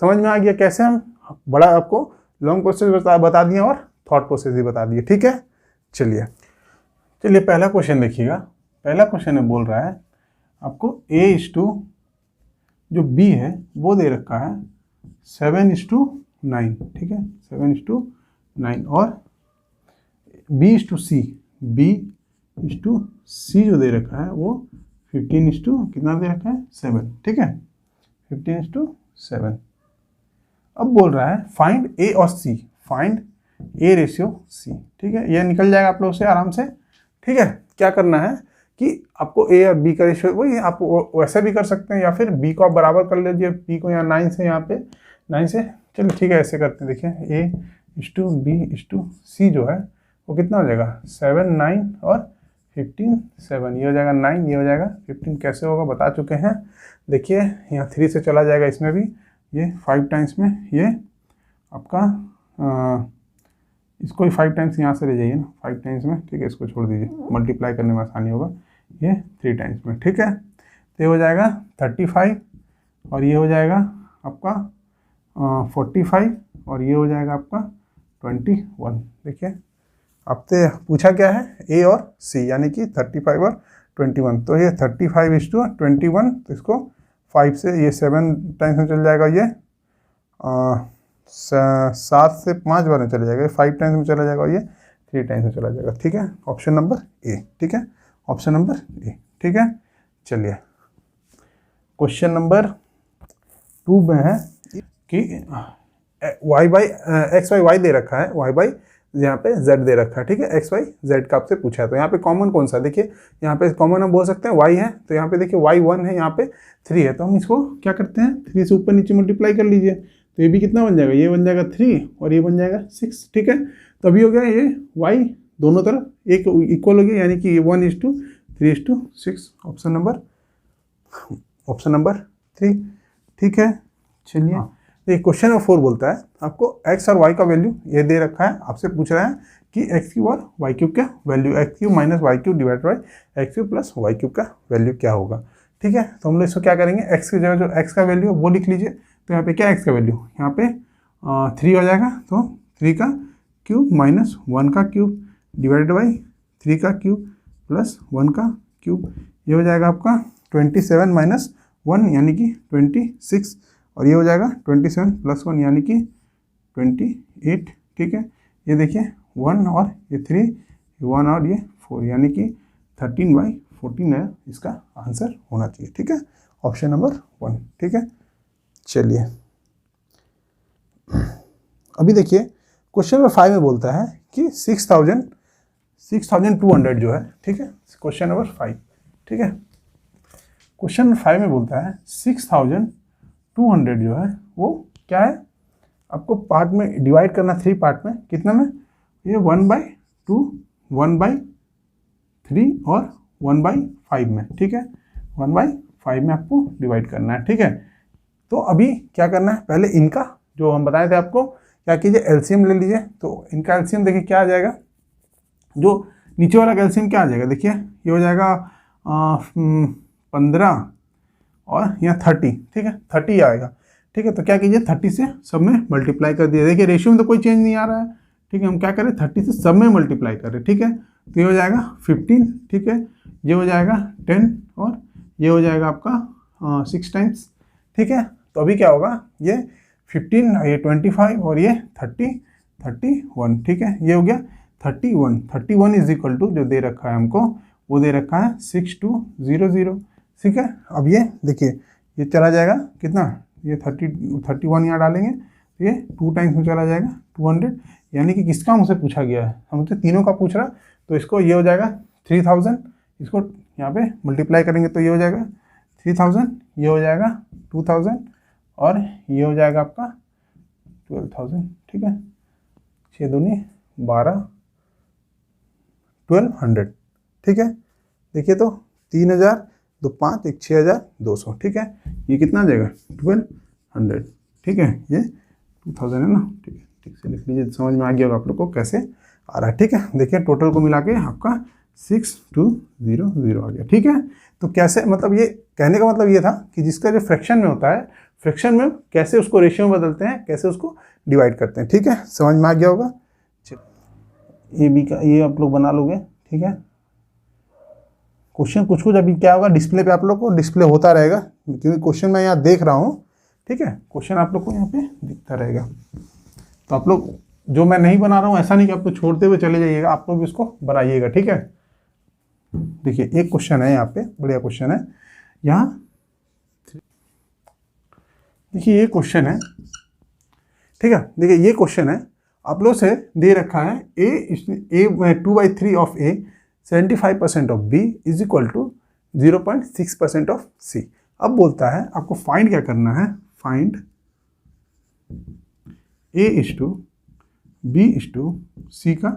समझ में आ गया कैसे हम बड़ा आपको लॉन्ग प्रोसेस बता दिए और थॉट प्रोसेस भी बता दिए। ठीक है, चलिए पहला क्वेश्चन देखिएगा। पहला क्वेश्चन में बोल रहा है आपको A:, जो B है वो दे रखा है 7:9। ठीक है, 7:9 और B:C जो दे रखा है वो 15 कितना दे रखा है 7। ठीक है, 15:7। अब बोल रहा है फाइंड A और C, फाइंड A:C। ठीक है, ये निकल जाएगा आप लोग से आराम से। ठीक है, क्या करना है कि आपको A और B का रेशियो, वही आप वैसे भी कर सकते हैं या फिर B को आप बराबर कर लीजिए, B को यहाँ 9 से, यहाँ पे 9 से। चलिए ठीक है, ऐसे करते हैं। देखिए A:B:C जो है वो कितना हो जाएगा 7, 9 और 15, 7। ये हो जाएगा 9, ये हो जाएगा 15। कैसे होगा बता चुके हैं। देखिए यहाँ 3 से चला जाएगा इसमें भी, ये 5 टाइम्स में, ये आपका इसको ही 5 टाइम्स यहाँ से ले जाइए ना, 5 टाइम्स में। ठीक है, इसको छोड़ दीजिए, मल्टीप्लाई करने में आसानी होगा। ये 3 टाइम्स में। ठीक है, तो ये हो जाएगा 35 और ये हो जाएगा आपका 45 और ये हो जाएगा आपका 21। देखिए आपसे पूछा क्या है, A और C, यानी कि 35 और 21। तो ये 35:21, तो इसको 5 से, ये 7 टाइम्स में चल जाएगा, ये 7 से 5 बार में चला जाएगा, 5 टाइम्स में चला जाएगा, ये 3 टाइम्स में चला जाएगा। ठीक है, ऑप्शन नंबर A। ठीक है, ऑप्शन नंबर A। ठीक है, चलिए क्वेश्चन नंबर 2 में है कि XY दे रखा है, Y यहाँ पे Z दे रखा है। ठीक है, XY Z का आपसे पूछा है, तो यहाँ पे कॉमन कौन सा, देखिए यहाँ पे कॉमन हम बोल सकते हैं Y है, तो यहाँ पे देखिए Y 1 है, यहाँ पे 3 है, तो हम इसको क्या करते हैं 3 से ऊपर नीचे मल्टीप्लाई कर लीजिए, तो ये भी कितना बन जाएगा, ये बन जाएगा 3 और ये बन जाएगा 6। ठीक है, तो अभी हो गया ये Y दोनों तरफ एक इक्वल हो गया, यानी कि 1:3:6। Option number 3। ठीक है, चलिए ये क्वेश्चन नंबर 4 बोलता है आपको x और y का वैल्यू ये दे रखा है, आपसे पूछ रहा है कि x³ और y³ का value, x³ minus y³ divide by x³ plus y³ का वैल्यू क्या होगा। ठीक है, तो हम लोग इसको क्या करेंगे, x की जगह जो x का वैल्यू है वो लिख लीजिए। तो यहाँ पे क्या x का वैल्यू, यहाँ पे 3 हो जाएगा, तो 3 का क्यूब माइनस 1 का क्यूब डिवाइडेड बाई 3 का क्यूब प्लस 1 का क्यूब, ये हो जाएगा आपका 27 माइनस 1 यानी कि 26, और ये हो जाएगा 27 प्लस 1 यानी कि 28। ठीक है, ये देखिए 1 और ये 3, 1 और ये 4 यानी कि 13/14 है इसका आंसर होना चाहिए। ठीक है, ऑप्शन नंबर 1। ठीक है, चलिए अभी देखिए क्वेश्चन नंबर 5 में बोलता है कि 6200 जो है। ठीक है, क्वेश्चन नंबर 5। ठीक है, क्वेश्चन नंबर 5 में बोलता है 6200 जो है वो क्या है, आपको पार्ट में डिवाइड करना, 3 पार्ट में, कितना में, ये 1/2, 1/3 और 1/5 में। ठीक है, 1/5 में आपको डिवाइड करना है। ठीक है, तो अभी क्या करना है, पहले इनका जो हम बताए थे आपको, क्या कीजिए एलसीएम ले लीजिए। तो इनका एलसीएम देखिए क्या आ जाएगा, जो नीचे वाला का एलसीएम क्या आ जाएगा, देखिए ये हो जाएगा 15 और यहाँ 30। ठीक है, 30 आएगा। ठीक है, तो क्या कीजिए 30 से सब में मल्टीप्लाई कर दिया। देखिए रेशियो में तो कोई चेंज नहीं आ रहा है। ठीक है, हम क्या करें 30 से सब में मल्टीप्लाई करें। ठीक है, तो ये हो जाएगा 15। ठीक है, ये हो जाएगा 10 और ये हो जाएगा आपका 6 टाइम्स। ठीक है, तो अभी क्या होगा, ये 15, ये 25 और ये 31। ठीक है, ये हो गया 31 इज इक्वल टू जो दे रखा है हमको, वो दे रखा है 6200। ठीक है, अब ये देखिए ये चला जाएगा कितना, ये 31 यहाँ डालेंगे तो ये 2 टाइम्स में चला जाएगा 200, यानी कि किसका हमसे पूछा गया है, हमसे तीनों का पूछ रहा, तो इसको ये हो जाएगा 3000, इसको यहाँ पे मल्टीप्लाई करेंगे तो ये हो जाएगा 3000, ये हो जाएगा 2000 और ये हो जाएगा आपका 12000। ठीक है, 6 दूनी 12, 1200। ठीक है, देखिए तो 3000, 2 5 1 6200। ठीक है, ये कितना आ जाएगा 1200। ठीक है, ये 2000 है ना। ठीक है, ठीक से लिख लीजिए, समझ में आ गया होगा आप लोग को कैसे आ रहा है। ठीक है, देखिए टोटल को मिला के आपका 6200 आ गया। ठीक है, तो कैसे, मतलब ये कहने का मतलब ये था कि जिसका जो फ्रैक्शन में होता है, फ्रैक्शन में कैसे उसको रेशियो में बदलते हैं, कैसे उसको डिवाइड करते हैं। ठीक है, समझ में आ गया होगा। ये भी का ये आप लोग बना लोगे। ठीक है, क्वेश्चन कुछ कुछ अभी क्या होगा, डिस्प्ले पे आप लोग को डिस्प्ले होता रहेगा, क्योंकि क्वेश्चन मैं यहाँ देख रहा हूँ। ठीक है, क्वेश्चन आप लोग को यहाँ पे दिखता रहेगा। तो आप लोग, जो मैं नहीं बना रहा हूँ ऐसा नहीं कि आप लोग छोड़ते हुए चले जाइएगा, आप लोग इसको बनाइएगा। ठीक है, देखिए एक क्वेश्चन है यहाँ पे, बढ़िया क्वेश्चन है यहाँ। देखिए ये क्वेश्चन है। ठीक है, देखिए ये क्वेश्चन है, आप लोग से दे रखा है A 2/3 of A 75% of B is equal to 0.6% of C. अब बोलता है आपको फाइंड क्या करना है, find A is to B is to C का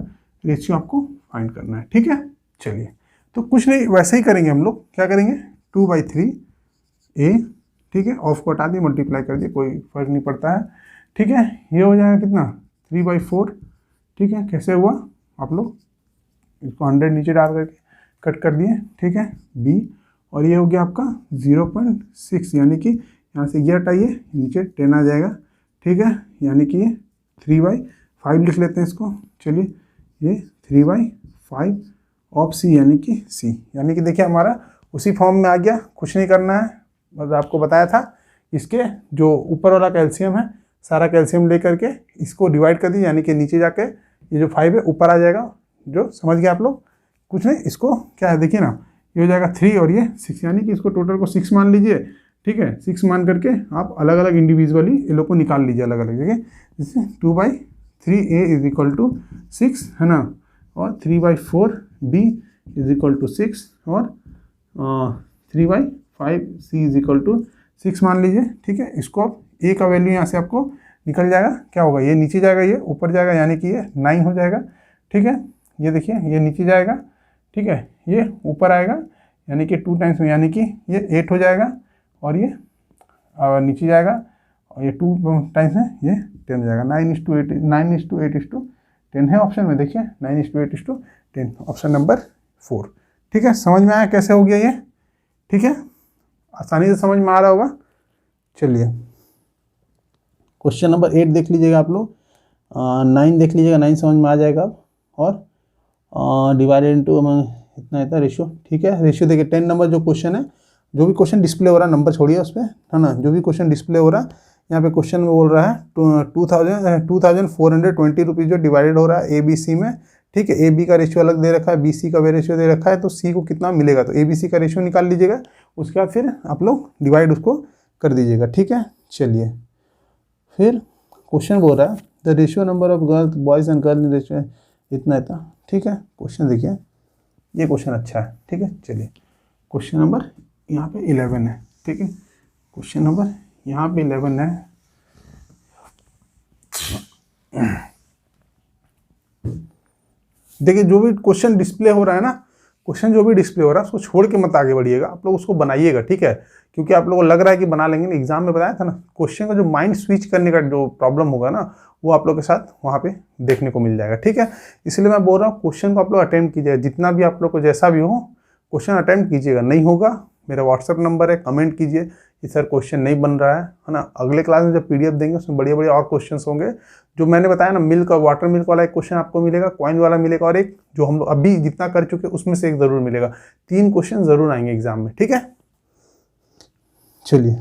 रेशियो आपको फाइंड करना है। ठीक है, चलिए तो कुछ नहीं, वैसे ही करेंगे हम लोग। क्या करेंगे, 2/3 ए, ठीक है, ऑफ को हटा दिए, मल्टीप्लाई कर दिए, कोई फर्क नहीं पड़ता है। ठीक है, ये हो जाएगा कितना 3/4। ठीक है, कैसे हुआ, आप लोग इसको 100 नीचे डाल करके कट कर दिए। ठीक है, बी, और ये हो गया आपका 0.6, यानी कि यहाँ से ये हटाइए, नीचे 10 आ जाएगा। ठीक है, यानी कि ये 3/5 लिख लेते हैं इसको। चलिए, ये 3/5 ऑफ सी, यानी कि सी, यानी कि देखिए हमारा उसी फॉर्म में आ गया। कुछ नहीं करना है, बस आपको बताया था, इसके जो ऊपर वाला कैल्शियम है, सारा कैल्शियम ले करके इसको डिवाइड कर दीजिए, यानी कि नीचे जाके ये जो 5 है ऊपर आ जाएगा। जो समझ गए आप लोग, कुछ नहीं, इसको क्या है देखिए ना, ये हो जाएगा 3 और ये 6, यानी कि इसको टोटल को 6 मान लीजिए। ठीक है, 6 मान करके आप अलग अलग इंडिविजुअली ये लोग को निकाल लीजिए अलग अलग जगह। जैसे 2/3 ए इज इक्वल टू 6 है ना, और 3/4 बी इज इक्वल टू 6 और 3/5 सी इज इक्वल टू 6 मान लीजिए। ठीक है, इसको आप ए का वैल्यू यहाँ से आपको निकल जाएगा, क्या होगा, ये नीचे जाएगा, ये ऊपर जाएगा, यानी कि ये 9 हो जाएगा। ठीक है, ये देखिए ये नीचे जाएगा। ठीक है, ये ऊपर आएगा, यानी कि 2 टाइम्स में, यानी कि ये 8 हो जाएगा, और ये नीचे जाएगा, और ये 2 टाइम्स में ये 10 हो जाएगा। 9:8:10 है ऑप्शन में, देखिए 9:8:10, ऑप्शन नंबर 4। ठीक है, समझ में आया कैसे हो गया ये। ठीक है, आसानी से समझ में आ रहा होगा। चलिए क्वेश्चन नंबर 8 देख लीजिएगा आप लोग, 9 देख लीजिएगा, 9 समझ में आ जाएगा अब। और डिवाइडेड इनटू इतना इतना रेशियो। ठीक है, रेशियो देखिए 10 नंबर जो क्वेश्चन है, जो भी क्वेश्चन डिस्प्ले हो रहा है, नंबर छोड़िए उस पर, है ना, जो भी क्वेश्चन डिस्प्ले हो रहा है, यहाँ पे क्वेश्चन में बोल रहा है 2420 रुपीज़ जो डिवाइडेड हो रहा है ए बी सी में। ठीक है, ए बी का रेशियो अलग दे रखा है, बी सी का रेशियो दे रखा है, तो सी को कितना मिलेगा, तो ए बी सी का रेशियो निकाल लीजिएगा, उसके बाद फिर आप लोग डिवाइड उसको कर दीजिएगा। ठीक है, चलिए फिर क्वेश्चन बोल रहा है the ratio number of girls boys and girl in ratio इतना इतना। ठीक है, क्वेश्चन देखिए, ये क्वेश्चन अच्छा है। ठीक है, चलिए क्वेश्चन नंबर यहाँ पे 11 है। ठीक है, क्वेश्चन नंबर यहाँ पे 11 है। देखिए जो भी क्वेश्चन डिस्प्ले हो रहा है ना, क्वेश्चन जो भी डिस्प्ले हो रहा है उसको छोड़ के मत आगे बढ़िएगा, आप लोग उसको बनाइएगा। ठीक है, क्योंकि आप लोगों को लग रहा है कि बना लेंगे, एग्जाम में बताया था ना, क्वेश्चन का जो माइंड स्विच करने का जो प्रॉब्लम होगा ना, वो आप लोग के साथ वहाँ पे देखने को मिल जाएगा। ठीक है, इसलिए मैं बोल रहा हूँ क्वेश्चन को आप लोग अटेम्प्ट कीजिएगा, जितना भी आप लोग को जैसा भी हो क्वेश्चन अटेम्प्ट कीजिएगा। नहीं होगा, मेरा व्हाट्सअप नंबर है, कमेंट कीजिए कि सर क्वेश्चन नहीं बन रहा है ना। अगले क्लास में जब PDF देंगे उसमें बढ़िया बढ़िया और क्वेश्चन होंगे। जो मैंने बताया ना, मिल्क और वाटर मिल्क वाला एक क्वेश्चन आपको मिलेगा, कॉइन वाला मिलेगा, और एक जो हम लोग अभी जितना कर चुके उसमें से एक ज़रूर मिलेगा। 3 क्वेश्चन ज़रूर आएंगे एग्जाम में। ठीक है, चलिए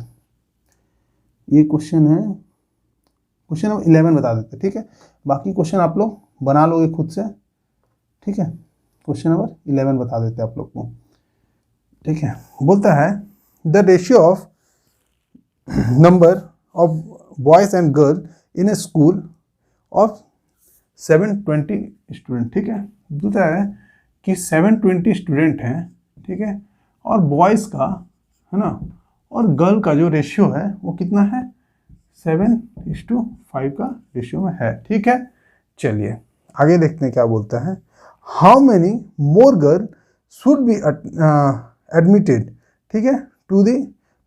ये क्वेश्चन है, क्वेश्चन नंबर 11 बता देते। ठीक है, बाकी क्वेश्चन आप लोग बना लोगे खुद से। ठीक है, क्वेश्चन नंबर 11 बता देते आप लोग को। ठीक है, बोलता है the ratio of number of boys and girl in A school of 720 student. ठीक है, बोलता है कि 720 स्टूडेंट हैं, ठीक है, और बॉयज़ का है ना और गर्ल का जो रेशियो है वो कितना है 7:5 का रेशियो में है। ठीक है, चलिए आगे देखते हैं क्या बोलता है। How many more girl should be admitted, ठीक है,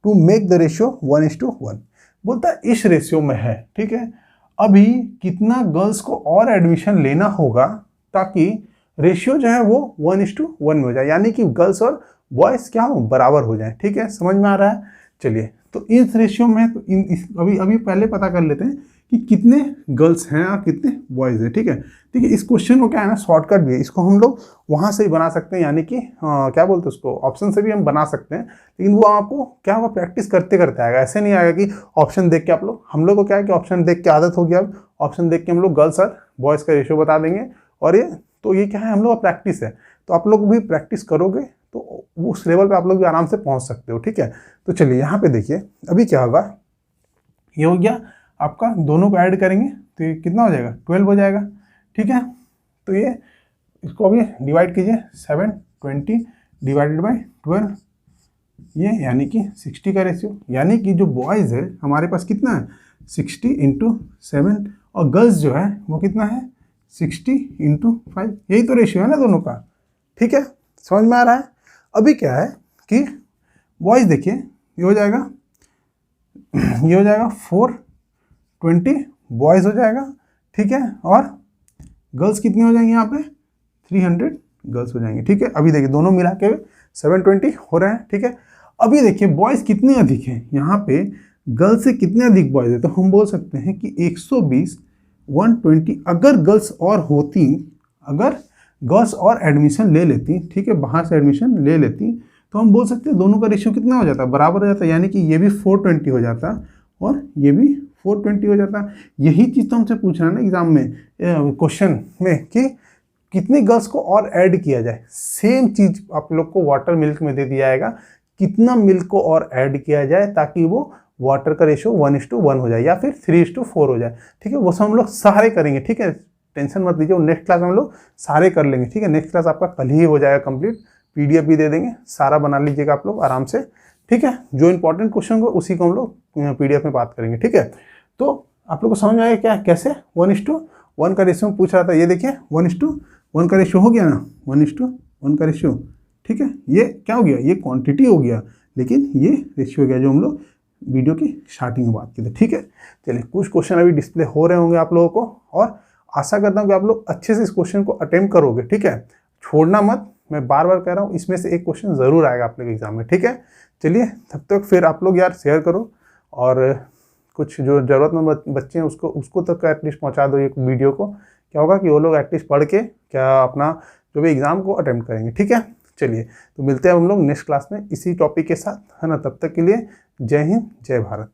टू मेक द रेशियो 1:1। बोलता है इस रेशियो में है। ठीक है, अभी कितना गर्ल्स को और एडमिशन लेना होगा ताकि रेशियो जो है वो 1:1 में हो जाए, यानी कि गर्ल्स और बॉयज़ क्या हो बराबर हो जाए। ठीक है, समझ में आ रहा है। चलिए तो इस रेशियो में तो अभी पहले पता कर लेते हैं कि कितने गर्ल्स हैं और कितने बॉयज़ हैं। ठीक है, ठीक है, इस क्वेश्चन को क्या है ना शॉर्टकट भी है, इसको हम लोग वहाँ से ही बना सकते हैं, यानी कि क्या बोलते हैं उसको ऑप्शन से भी हम बना सकते हैं, लेकिन वो आपको क्या होगा प्रैक्टिस करते करते आएगा। ऐसे नहीं आएगा कि ऑप्शन देख के हम लोग को क्या है कि ऑप्शन देख के आदत हो गया, अब ऑप्शन देख के हम लोग गर्ल्स और बॉयज़ का रेशियो बता देंगे, और ये क्या है हम लोग का प्रैक्टिस है। तो आप लोग भी प्रैक्टिस करोगे तो उस लेवल पे आप लोग भी आराम से पहुंच सकते हो। ठीक है, तो चलिए यहाँ पे देखिए अभी क्या होगा, ये हो गया आपका, दोनों को ऐड करेंगे तो ये कितना हो जाएगा 12 हो जाएगा। ठीक है, तो ये इसको अभी डिवाइड कीजिए 720 डिवाइडेड बाई 12, ये यानी कि 60 का रेशियो, यानी कि जो बॉयज़ है हमारे पास कितना है 60 × 7 और गर्ल्स जो है वो कितना है 60 × 5, यही तो रेशियो है ना दोनों का। ठीक है, समझ में आ रहा है। अभी क्या है कि बॉयज़ देखिए ये हो जाएगा 420 बॉयज़ हो जाएगा। ठीक है, और गर्ल्स कितनी हो जाएंगी यहाँ पे 300 गर्ल्स हो जाएंगी। ठीक है, अभी देखिए दोनों मिला के 720 हो रहे हैं। ठीक है, अभी देखिए बॉयज़ कितने अधिक हैं, यहाँ पे गर्ल्स से कितने अधिक बॉयज़ है, तो हम बोल सकते हैं कि 120 120 अगर गर्ल्स और होती, अगर गर्ल्स और एडमिशन ले लेती, ठीक है, बाहर से एडमिशन ले लेती, तो हम बोल सकते हैं दोनों का रेशियो कितना हो जाता, बराबर हो जाता, यानी कि ये भी 420 हो जाता और ये भी 420 हो जाता। यही चीज़ तो हमसे पूछ रहा है ना एग्जाम में, क्वेश्चन में, कि कितनी गर्ल्स को और ऐड किया जाए। सेम चीज़ आप लोग को वाटर मिल्क में दे दिया जाएगा, कितना मिल्क को और ऐड किया जाए ताकि वो वाटर का रेशियो 1:1 हो जाए या फिर 3:4 हो जाए। ठीक है, वो सब हम लोग सारे करेंगे। ठीक है, टेंशन मत लीजिए, नेक्स्ट क्लास में हम लोग सारे कर लेंगे। ठीक है, नेक्स्ट क्लास आपका कल ही हो जाएगा कंप्लीट, PDF भी दे देंगे, सारा बना लीजिएगा आप लोग आराम से। ठीक है, जो इंपॉर्टेंट क्वेश्चन हो उसी को हम लोग PDF में बात करेंगे। ठीक है, तो आप लोग को समझ में आएगा क्या कैसे 1:1 का रेशियो पूछ रहा था। ये देखिए 1:1 का रेशियो हो गया ना, 1:1 का रेशियो। ठीक है, ये क्या हो गया, ये क्वांटिटी हो गया, लेकिन ये रेशियो हो गया जो हम लोग वीडियो की स्टार्टिंग में बात की थी। ठीक है, चलिए कुछ क्वेश्चन अभी डिस्प्ले हो रहे होंगे आप लोगों को, और आशा करता हूँ कि आप लोग अच्छे से इस क्वेश्चन को अटेम्प्ट करोगे। ठीक है, छोड़ना मत, मैं बार बार कह रहा हूँ, इसमें से एक क्वेश्चन ज़रूर आएगा आप लोग एग्जाम में। ठीक है, चलिए तब तक फिर आप लोग यार शेयर करो, और कुछ जो ज़रूरतमंद बच्चे हैं उसको तक एटलीस्ट पहुँचा दो ये वीडियो को। क्या होगा कि वो लोग एटलीस्ट पढ़ के क्या अपना जो भी एग्ज़ाम को अटेम्प्ट करेंगे। ठीक है, चलिए तो मिलते हैं हम लोग नेक्स्ट क्लास में इसी टॉपिक के साथ, है ना। तब तक के लिए जय हिंद, जय भारत।